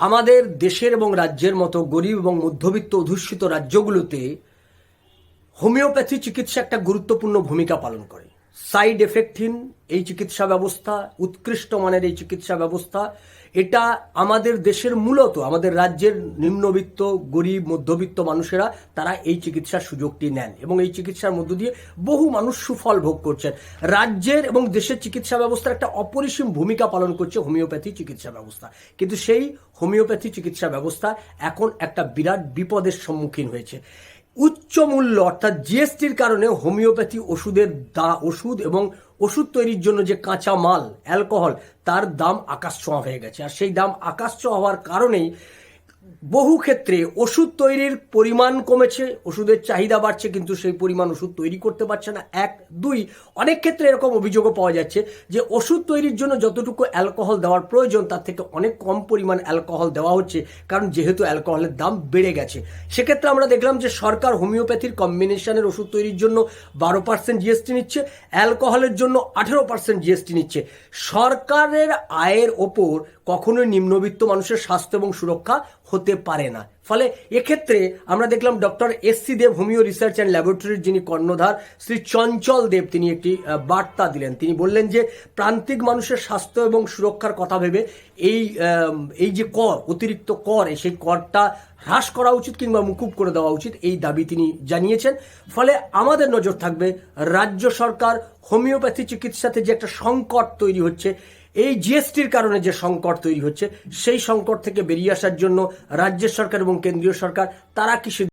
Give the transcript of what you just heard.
আমাদের দেশের এবং রাজ্যের মতো গরিব এবং মধ্যবিত্ত অধ্যুষিত রাজ্যগুলোতে হোমিওপ্যাথি চিকিৎসা একটা গুরুত্বপূর্ণ ভূমিকা পালন করে। সাইড এফেক্টহীন এই চিকিৎসা ব্যবস্থা, উৎকৃষ্ট মানের এই চিকিৎসা ব্যবস্থা, এটা আমাদের দেশের মূলত আমাদের রাজ্যের নিম্নবিত্ত গরিব মধ্যবিত্ত মানুষেরা তারা এই চিকিৎসার সুযোগটি নেন এবং এই চিকিৎসার মধ্য দিয়ে বহু মানুষ সুফল ভোগ করছেন। রাজ্যের এবং দেশের চিকিৎসা ব্যবস্থার একটা অপরিসীম ভূমিকা পালন করছে হোমিওপ্যাথি চিকিৎসা ব্যবস্থা, কিন্তু সেই হোমিওপ্যাথি চিকিৎসা ব্যবস্থা এখন একটা বিরাট বিপদের সম্মুখীন হয়েছে। উচ্চ মূল্য অর্থাৎ জিএসটির কারণে হোমিওপ্যাথি ওষুধ এবং ওষুধ তৈরির জন্য যে কাঁচা মাল অ্যালকোহল তার দাম আকাশছোঁয়া হয়ে গেছে। আর সেই দাম আকাশছোঁয়া হওয়ার কারণেই বহু ক্ষেত্রে ওষুধ তৈরির পরিমাণ কমেছে, ওষুধের চাহিদা বাড়ছে, কিন্তু সেই পরিমাণ ওষুধ তৈরি করতে পারছে না। এক দুই, অনেক ক্ষেত্রে এরকম অভিযোগও পাওয়া যাচ্ছে যে ওষুধ তৈরির জন্য যতটুকু অ্যালকোহল দেওয়ার প্রয়োজন তার থেকে অনেক কম পরিমাণ অ্যালকোহল দেওয়া হচ্ছে, কারণ যেহেতু অ্যালকোহলের দাম বেড়ে গেছে। সেক্ষেত্রে আমরা দেখলাম যে সরকার হোমিওপ্যাথির কম্বিনেশনের ওষুধ তৈরির জন্য 12% জিএসটি নিচ্ছে, অ্যালকোহলের জন্য 18% জিএসটি নিচ্ছে। সরকারের আয়ের ওপর কখনোই নিম্নবিত্ত মানুষের স্বাস্থ্য এবং সুরক্ষা হতে পারে না। ফলে এক্ষেত্রে আমরা দেখলাম doctor S C. Deb, homeo research and ল্যাবরেটরির যিনি কর্ণধার, শ্রী চঞ্চল দেব, তিনি একটি বার্তা দিলেন। তিনি বললেন যে প্রান্তিক মানুষের স্বাস্থ্য এবং সুরক্ষার কথা ভেবে এই যে কর, অতিরিক্ত কর, সেই করটা হ্রাস করা উচিত কিংবা মুকুব করে দেওয়া উচিত, এই দাবি তিনি জানিয়েছেন। ফলে আমাদের নজর থাকবে রাজ্য সরকার হোমিওপ্যাথি চিকিৎসাতে যে একটা সংকট তৈরি হচ্ছে, এই জিএসটির কারণে যে সংকট তৈরি হচ্ছে, সেই সংকট থেকে বেরিয়ে আসার জন্য রাজ্য সরকার এবং কেন্দ্রীয় সরকার তারা কি